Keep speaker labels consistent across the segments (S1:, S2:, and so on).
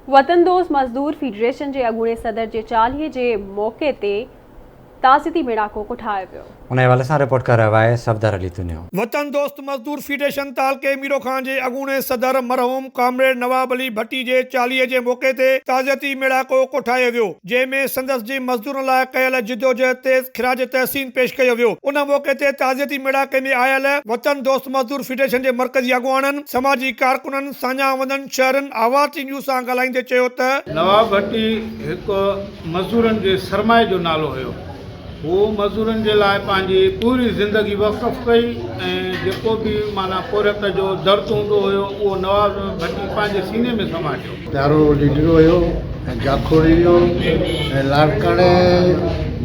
S1: वतन दोस्त मज़दूर फेडरेशन के अगूणे सदर के चालीहे के मौके ते ताज़ियती मेड़ाको कुठायो वियो।
S2: उन हवाले से रिपोर्ट कर रहा है सफदर अली तुनियो।
S3: वतन दोस्त मजदूर फेडरेशन तालके मीरो खान के अगूणे सदर मरहूम कामरेड नवाब अली भट्टी के चालीहे के मौके ते ताज़ियती मेड़ाको कोठायो वियो, जंहिंमें संदसि जे मज़दूरनि लाइ कयल जिदोजहद ते ख़िराज तहसीन पेश कयो वियो। उन मौके ते ताज़ियती मेड़ाके में आयल वतन दोस्त मजदूर फेडरेशन के मरकज़ी अगुवाननि, समाजी कारकुननि, सान्यावंदनि शहरनि आवाज़ न्यूज़ सां ॻाल्हाईंदे चयो त
S4: नवाब भट्टी हिकु मज़दूरनि जे सरमाए जो नालो हुयो। वो मज़दूरनि जे लाइ पंहिंजी पूरी ज़िंदगी वक़फ़ कई ऐं जेको बि माना पोरत जो दर्द हूंदो हुयो उहो नवाब भट्टी पंहिंजे सीने में समाटियो।
S5: प्यारो लीडर हुयो ऐं जाखोड़ी हुयो ऐं लाड़काणे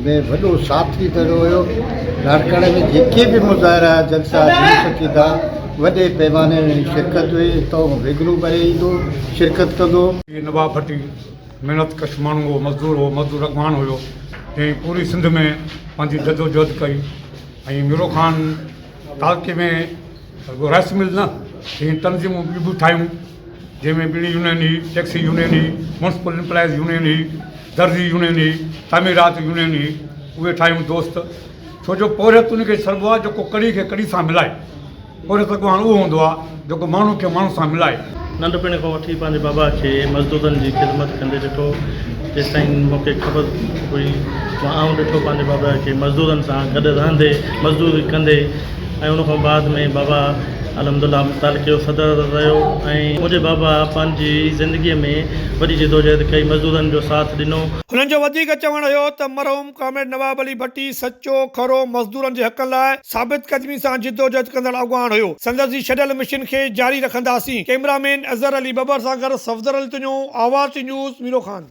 S5: में वॾो साथी कयो हुयो। लाड़काणे में जेके बि मुज़ाहिरा जलसा जुलूस थींदा वॾे पैमाने में शिरकत हुई, तो विघ्नू भरे ईंदो शिरकत कंदो।
S6: नवाब भट्टी महिनत कश माण्हू हो, मज़दूर अॻवान हुयो ऐं पूरी सिंध में पंहिंजी जदोजहद कई। ऐं मीरो खान तालके में राइस मिल न तनज़ीमूं बि ठाहियूं, जंहिंमें बीड़ी यूनियन हुई, टैक्सी यूनियन हुई, म्यूनसिपल एम्प्लॉइज़ यूनियन हुई, दर्जी यूनियन हुई, तामीरात यूनियन हुई, उहे ठाहियूं दोस्त। छो जो पोरियत उनखे छॾिबो आहे जेको कड़ी खे कड़ी सां मिलाए। पोरियत अॻवान उहो हूंदो आहे जेको माण्हू खे माण्हू सां मिलाए।
S7: नंढपण खां वठी पंहिंजे बाबा खे मज़दूरनि जी ख़िदमत कंदे ॾिठो, जेसि ताईं मूंखे ख़बर हुई मां ॾिठो पंहिंजे बाबा खे मज़दूरनि सां गॾु रहंदे मज़दूरी कंदे। ऐं उन खां बाद में बाबा अलहमदुलिल्लाह तालके जो सदर रहियो ऐं मुंहिंजे बाबा पंहिंजी ज़िंदगीअ में वॾी जिदोजहद कई, मज़दूरनि जो साथ ॾिनो।
S3: हुननि जो वधीक चवणु हुयो त मरहूम कामरेड नवाब अली भट्टी सचो खरो मज़दूरनि जे हक़ लाइ साबित क़दमी सां जिदोजहद कंदड़ अॻवान हुयो। संदसि छॾियल मिशन खे जारी रखंदासीं। कैमरामैन अज़हर अली बबर सां गॾु सफदर अली तुनियो, आवाज़ न्यूज़, मीरो खान।